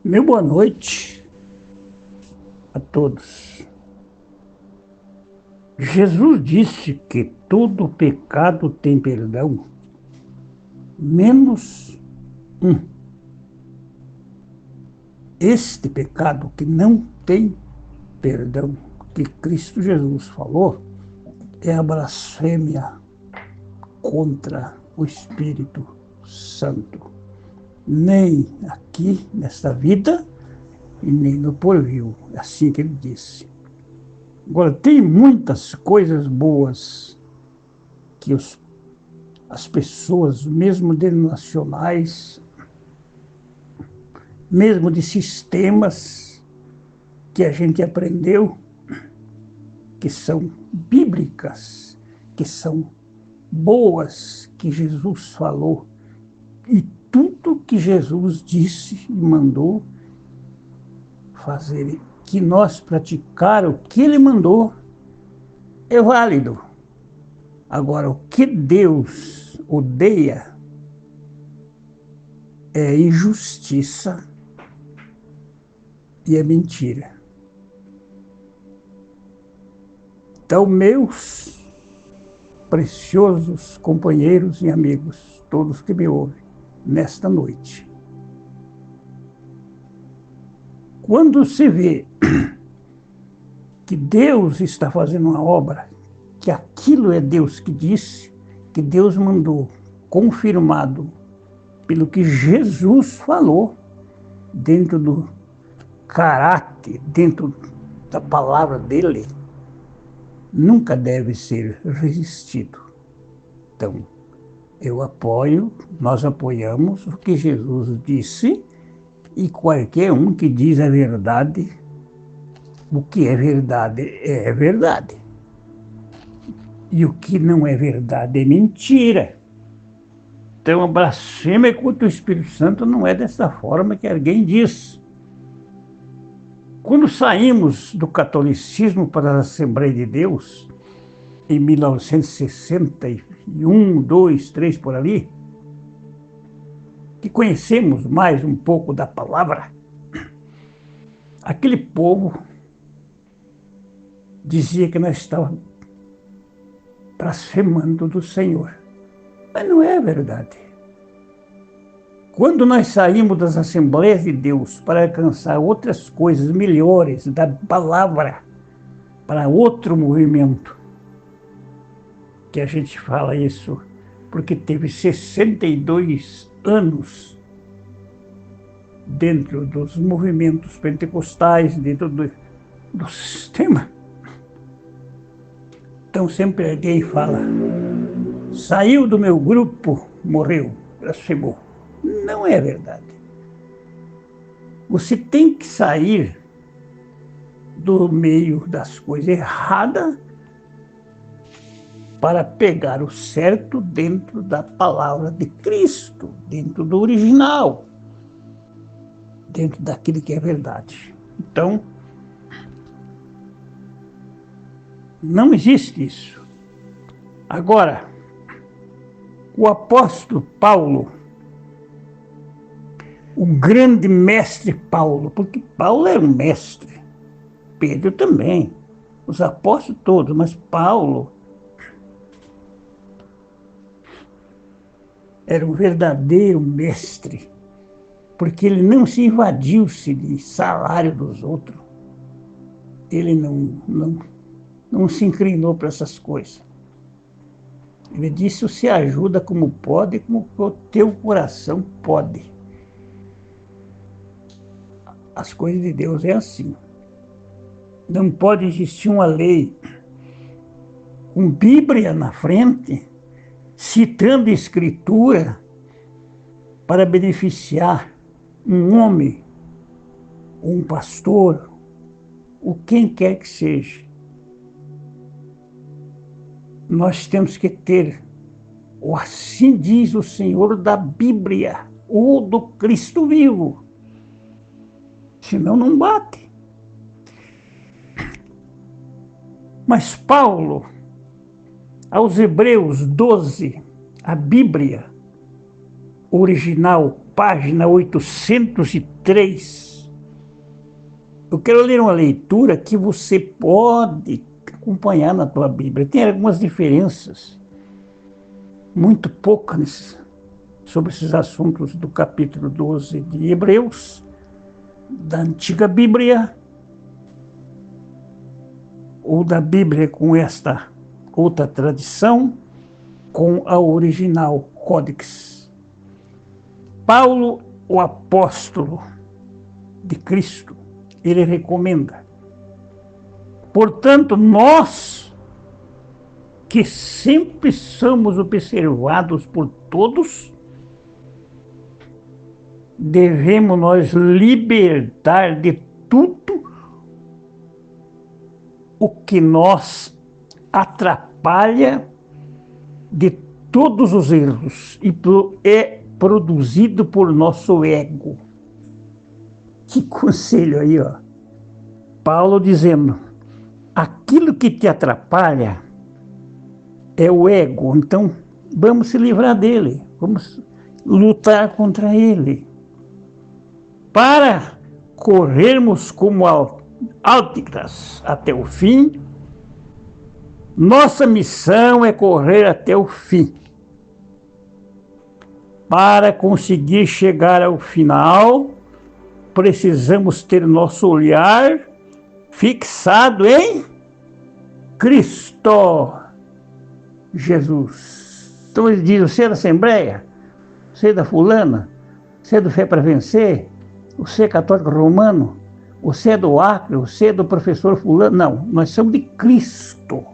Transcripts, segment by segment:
Meu boa noite a todos. Jesus disse que todo pecado tem perdão, menos um. Este pecado que não tem perdão, que Cristo Jesus falou, é a blasfêmia contra o Espírito Santo. Nem aqui, nesta vida, e nem no porvir. É assim que ele disse. Agora, tem muitas coisas boas que as pessoas, mesmo denominacionais, mesmo de sistemas que a gente aprendeu, que são bíblicas, que são boas, que Jesus falou. E tudo que Jesus disse e mandou fazer, que nós praticar o que ele mandou, é válido. Agora, o que Deus odeia é injustiça e é mentira. Então, meus preciosos companheiros e amigos, todos que me ouvem nesta noite, quando se vê que Deus está fazendo uma obra, que aquilo é Deus que disse, que Deus mandou, confirmado pelo que Jesus falou, dentro do caráter, dentro da palavra dele, nunca deve ser resistido. Então, eu apoio, nós apoiamos o que Jesus disse, e qualquer um que diz a verdade, o que é verdade é verdade. E o que não é verdade é mentira. Então, a blasfêmia contra o Espírito Santo não é dessa forma que alguém diz. Quando saímos do catolicismo para a Assembleia de Deus, em 1961, 2, 3, por ali, que conhecemos mais um pouco da palavra, aquele povo dizia que nós estávamos blasfemando do Senhor. Mas não é verdade. Quando nós saímos das Assembleias de Deus para alcançar outras coisas melhores da palavra para outro movimento, que a gente fala isso porque teve 62 anos dentro dos movimentos pentecostais, dentro do sistema. Então sempre alguém fala, saiu do meu grupo, morreu, blasfemou. Não é verdade. Você tem que sair do meio das coisas erradas para pegar o certo dentro da palavra de Cristo, dentro do original, dentro daquilo que é verdade. Então, não existe isso. Agora, o apóstolo Paulo, o grande mestre Paulo, porque Paulo era um mestre, Pedro também, os apóstolos todos, mas Paulo era um verdadeiro mestre, porque ele não se invadiu-se de salário dos outros. Ele não se inclinou para essas coisas. Ele disse, você ajuda como pode, como o teu coração pode. As coisas de Deus é assim. Não pode existir uma lei com Bíblia na frente, citando Escritura para beneficiar um homem, um pastor, ou quem quer que seja. Nós temos que ter, ou assim diz o Senhor da Bíblia, ou do Cristo vivo. Senão não bate. Mas Paulo, aos Hebreus 12, a Bíblia original, página 803, Eu quero ler uma leitura que você pode acompanhar na tua Bíblia. Tem algumas diferenças, muito poucas, sobre esses assuntos do capítulo 12 de Hebreus, da Antiga Bíblia, ou da Bíblia com esta outra tradição, com a original Códex. Paulo, o apóstolo de Cristo, ele recomenda: portanto, nós que sempre somos observados por todos, devemos nós libertar de tudo o que nos atrapalha de todos os erros e é produzido por nosso ego. Que conselho aí, ó. Paulo dizendo: aquilo que te atrapalha é o ego, então vamos se livrar dele, vamos lutar contra ele, para corrermos como Álticas até o fim. Nossa missão é correr até o fim. Para conseguir chegar ao final, precisamos ter nosso olhar fixado em Cristo Jesus. Então ele diz: você é da Assembleia? Você é da fulana? Você é do Fé para Vencer? Você é católico romano? Você é do Acre? Você é do professor fulano? Não, nós somos de Cristo.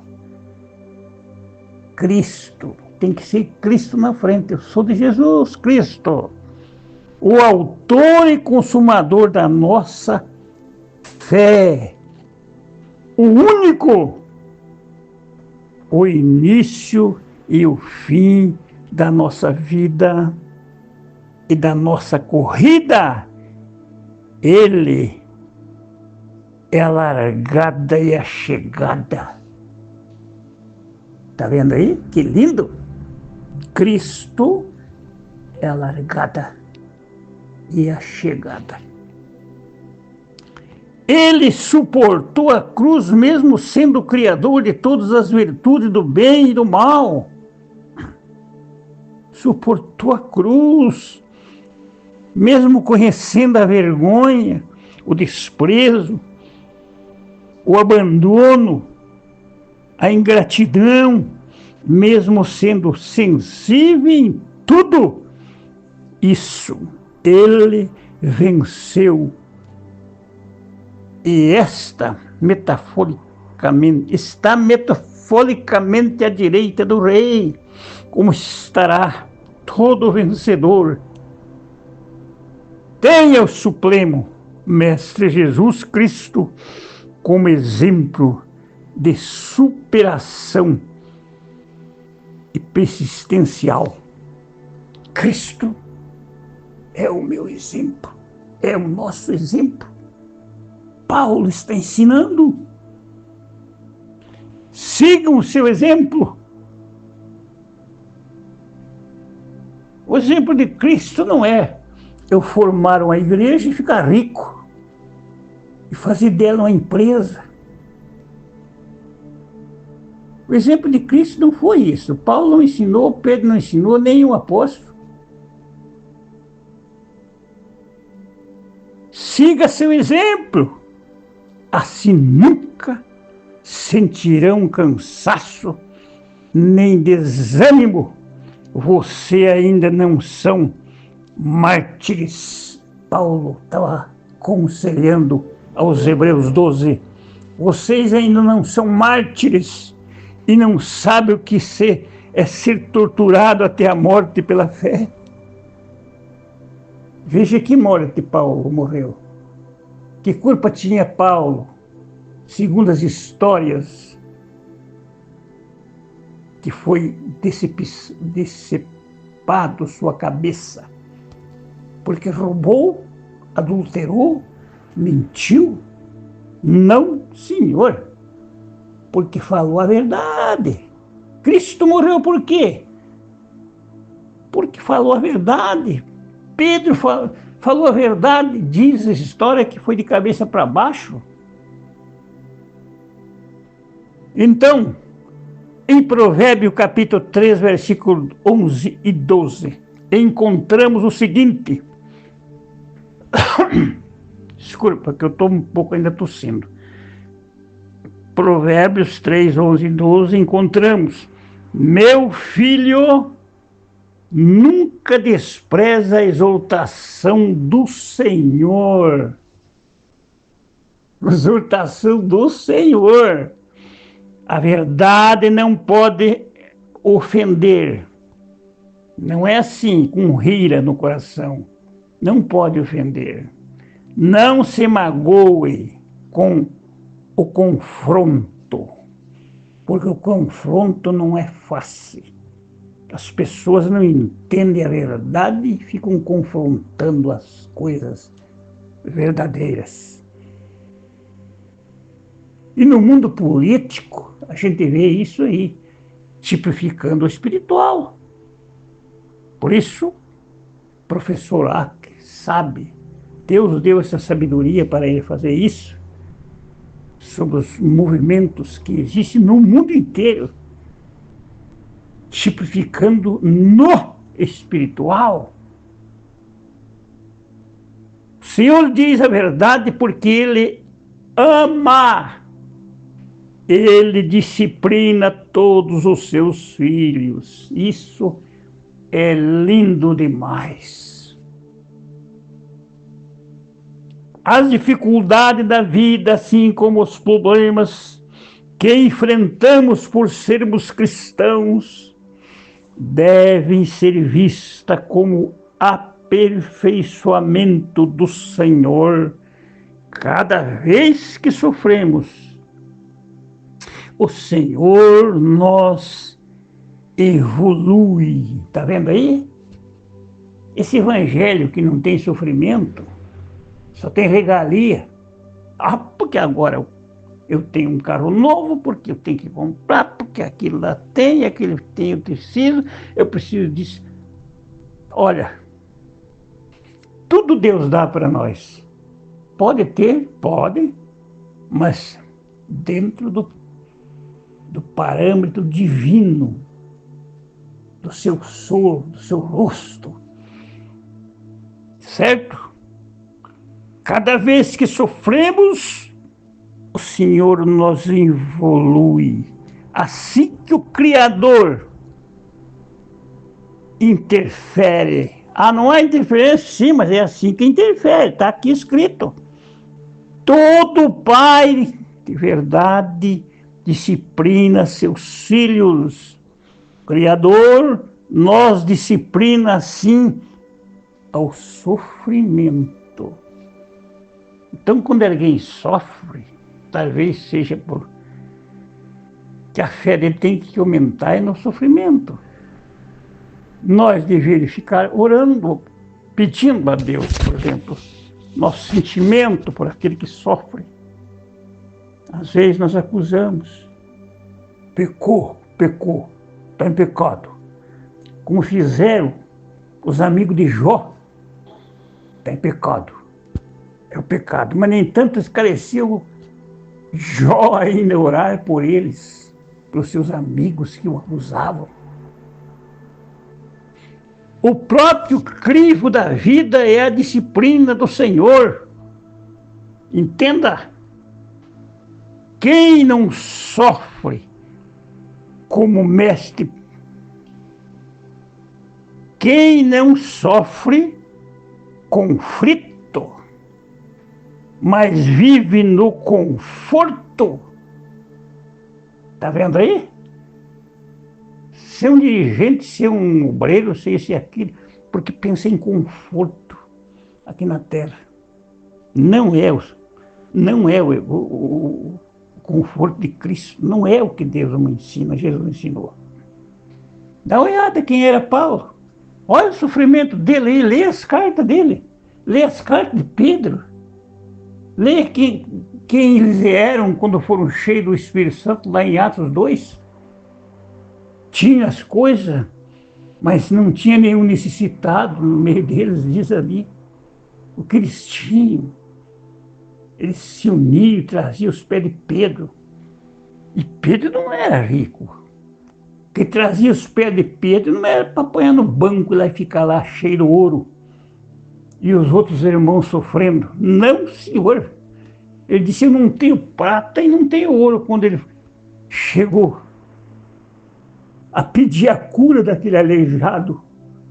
Cristo. Tem que ser Cristo na frente. Eu sou de Jesus Cristo, o autor e consumador da nossa fé, o único, o início e o fim da nossa vida e da nossa corrida. Ele é a largada e a chegada. Tá vendo aí? Que lindo! Cristo é a largada e a chegada. Ele suportou a cruz mesmo sendo o criador de todas as virtudes do bem e do mal. Suportou a cruz, mesmo conhecendo a vergonha, o desprezo, o abandono, a ingratidão, mesmo sendo sensível em tudo. Isso ele venceu. E está metaforicamente à direita do rei, como estará todo vencedor. Tenha o Supremo Mestre Jesus Cristo como exemplo de superação e persistencial. Cristo é o meu exemplo, é o nosso exemplo. Paulo está ensinando: sigam o seu exemplo. O exemplo de Cristo não é eu formar uma igreja e ficar rico e fazer dela uma empresa. O exemplo de Cristo não foi isso. Paulo não ensinou, Pedro não ensinou, nenhum apóstolo. Siga seu exemplo. Assim nunca sentirão cansaço nem desânimo. Você ainda não são mártires. Paulo estava aconselhando aos Hebreus 12. Vocês ainda não são mártires e não sabem o que é ser torturado até a morte pela fé. Veja que morte Paulo morreu. Que culpa tinha Paulo, segundo as histórias, que foi decepado sua cabeça, porque roubou, adulterou, mentiu? Não, senhor, porque falou a verdade. Cristo morreu por quê? Porque falou a verdade. Pedro falou a verdade, diz a história que foi de cabeça para baixo. Então, em Provérbio capítulo 3, versículos 11 e 12, encontramos o seguinte. Desculpa, que eu estou um pouco ainda tossindo. Provérbios 3, 11 e 12, encontramos: meu filho, nunca despreza a exortação do Senhor. Exortação do Senhor. A verdade não pode ofender. Não é assim, com rira no coração. Não pode ofender. Não se magoe com o confronto, porque o confronto não é fácil. As pessoas não entendem a verdade e ficam confrontando as coisas verdadeiras. E no mundo político, a gente vê isso aí, tipificando o espiritual. Por isso, o professor Acre sabe, Deus deu essa sabedoria para ele fazer isso, sobre os movimentos que existem no mundo inteiro, tipificando no espiritual. O Senhor diz a verdade porque Ele ama. Ele disciplina todos os seus filhos. Isso é lindo demais. As dificuldades da vida, assim como os problemas que enfrentamos por sermos cristãos, devem ser vistas como aperfeiçoamento do Senhor. Cada vez que sofremos, o Senhor nos evolui. Está vendo aí? Esse evangelho que não tem sofrimento, só tem regalia. Ah, porque agora eu tenho um carro novo, porque eu tenho que comprar, porque aquilo lá tem, aquilo tem, eu preciso disso. Olha, tudo Deus dá para nós. Pode ter, pode, mas dentro do parâmetro divino, do seu ser, do seu rosto. Certo? Cada vez que sofremos, o Senhor nos evolui. Assim que o Criador interfere. Ah, não há interferência? Sim, mas é assim que interfere. Está aqui escrito. Todo pai de verdade disciplina seus filhos. O Criador nos disciplina assim ao sofrimento. Então, quando alguém sofre, talvez seja por que a fé dele tem que aumentar no sofrimento. Nós deveríamos ficar orando, pedindo a Deus, por exemplo, nosso sentimento por aquele que sofre. Às vezes nós acusamos, pecou, está em pecado. Como fizeram os amigos de Jó, está em pecado. É o pecado. Mas nem tanto esclareceu Jó ainda orar por eles, pelos seus amigos que o acusavam. O próprio crivo da vida é a disciplina do Senhor. Entenda. Quem não sofre como mestre, quem não sofre conflito, mas vive no conforto, está vendo aí? Ser um dirigente, ser um obreiro, ser esse e aquilo, porque pensa em conforto aqui na terra. Não é o conforto de Cristo, não é o que Deus nos ensina, Jesus ensinou. Dá uma olhada quem era Paulo. Olha o sofrimento dele aí, lê as cartas dele, lê as cartas de Pedro, lê quem eles eram quando foram cheios do Espírito Santo, lá em Atos 2. Tinha as coisas, mas não tinha nenhum necessitado no meio deles, diz ali. o que eles tinham. Eles se uniam e traziam os pés de Pedro. E Pedro não era rico. Quem trazia os pés de Pedro não era para apanhar no banco lá e ficar lá cheio de ouro. E os outros irmãos sofrendo. Não, senhor. Ele disse, eu não tenho prata e não tenho ouro. Quando ele chegou a pedir a cura daquele aleijado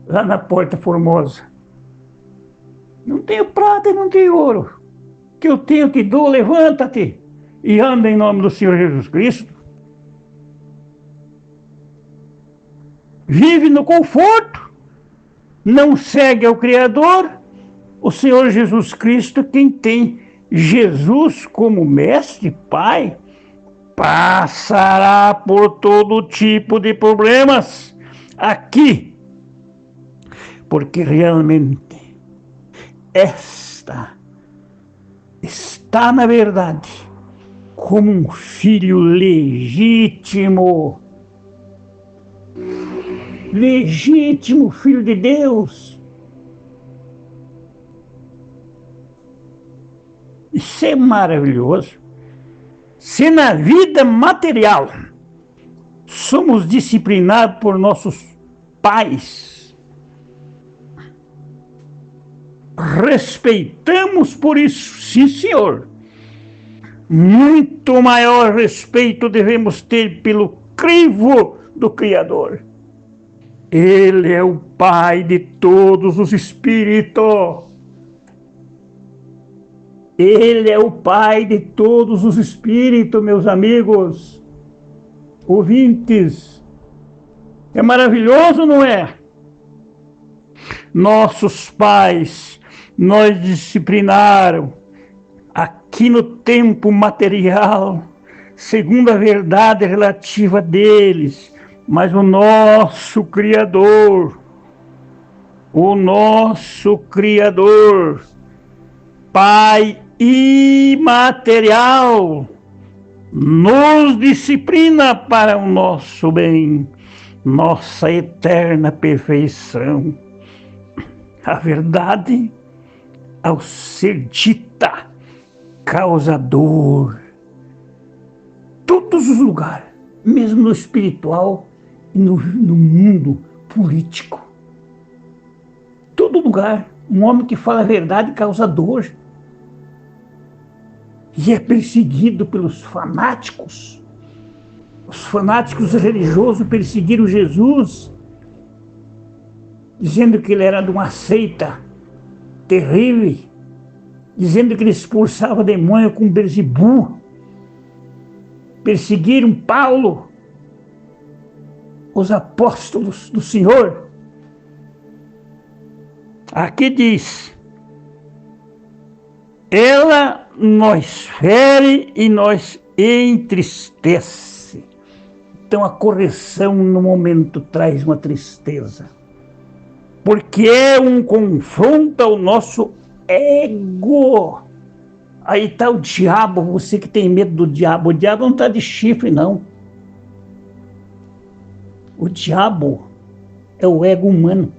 lá na Porta Formosa. Não tenho prata e não tenho ouro. Que eu tenho te dou, levanta-te e anda em nome do Senhor Jesus Cristo. Vive no conforto, não segue ao Criador, o Senhor Jesus Cristo, quem tem Jesus como mestre, Pai, passará por todo tipo de problemas aqui, porque realmente esta está, na verdade, como um filho legítimo. Legítimo filho de Deus. Isso é maravilhoso. Se na vida material somos disciplinados por nossos pais, respeitamos por isso, sim, senhor. Muito maior respeito devemos ter pelo crivo do Criador. Ele é o Pai de todos os espíritos. Ele é o Pai de todos os espíritos, meus amigos, ouvintes. É maravilhoso, não é? Nossos pais nos disciplinaram aqui no tempo material, segundo a verdade relativa deles, mas o nosso Criador, Pai imaterial, nos disciplina para o nosso bem, nossa eterna perfeição. A verdade, ao ser dita, causa dor. Todos os lugares, mesmo no espiritual e no mundo político. Todo lugar, um homem que fala a verdade causa dor. E é perseguido pelos fanáticos. Os fanáticos religiosos perseguiram Jesus, dizendo que ele era de uma seita terrível, dizendo que ele expulsava demônio com Beelzebub. Perseguiram Paulo, os apóstolos do Senhor. Aqui diz, ela nos fere e nos entristece. Então a correção no momento traz uma tristeza, porque é um confronto ao nosso ego. Aí está o diabo, você que tem medo do diabo. O diabo não está de chifre, não. O diabo é o ego humano.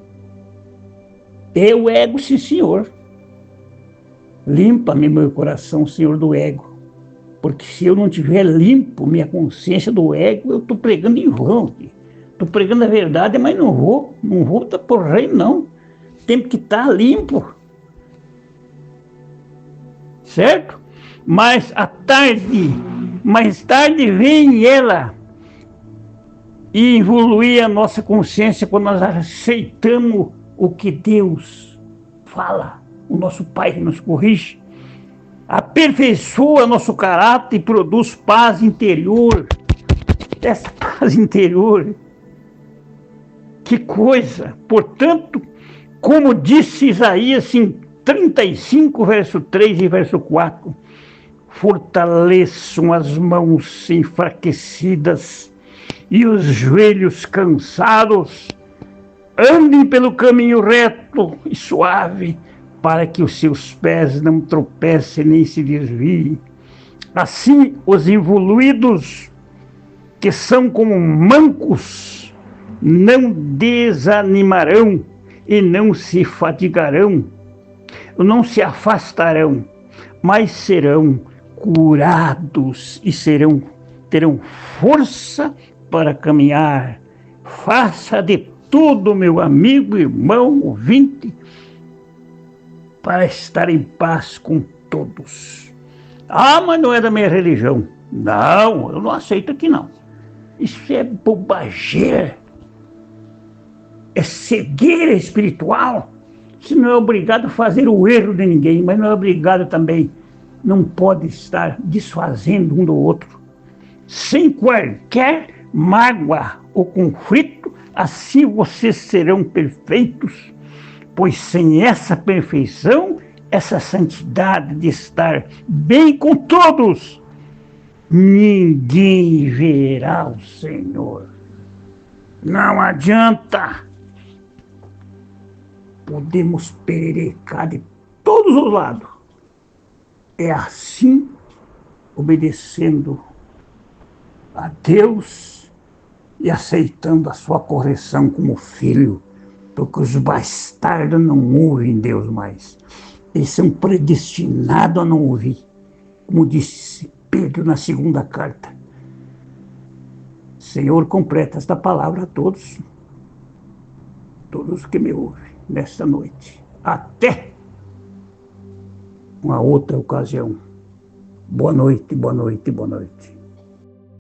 É o ego, sim, senhor. Limpa-me meu coração, Senhor, do ego. Porque se eu não tiver limpo minha consciência do ego, eu estou pregando em vão. Estou pregando a verdade, mas não vou por reino, não. Tem que estar limpo. Certo? Mas mais tarde vem ela e evoluir a nossa consciência quando nós aceitamos o que Deus fala, o nosso Pai que nos corrige, aperfeiçoa nosso caráter e produz paz interior. Essa paz interior, que coisa! Portanto, como disse Isaías em 35, verso 3 e verso 4, fortaleçam as mãos enfraquecidas e os joelhos cansados, andem pelo caminho reto e suave, para que os seus pés não tropecem nem se desviem. Assim, os evoluídos, que são como mancos, não desanimarão e não se fatigarão. não se afastarão, mas serão curados e terão força para caminhar. Faça de tudo, meu amigo, irmão, ouvinte, para estar em paz com todos. Ah, mas não é da minha religião. Não, eu não aceito aqui não. Isso é bobageira. É cegueira espiritual. Você não é obrigado a fazer o erro de ninguém, mas não é obrigado também. Não pode estar desfazendo um do outro. Sem qualquer mágoa ou conflito, assim vocês serão perfeitos. Pois sem essa perfeição, essa santidade de estar bem com todos, ninguém verá o Senhor. Não adianta. Podemos pererecar de todos os lados. É assim, obedecendo a Deus e aceitando a sua correção como filho, porque os bastardos não ouvem Deus mais. Eles são predestinados a não ouvir, como disse Pedro na segunda carta. Senhor, completa esta palavra a todos que me ouvem nesta noite. Até uma outra ocasião. Boa noite, boa noite, boa noite.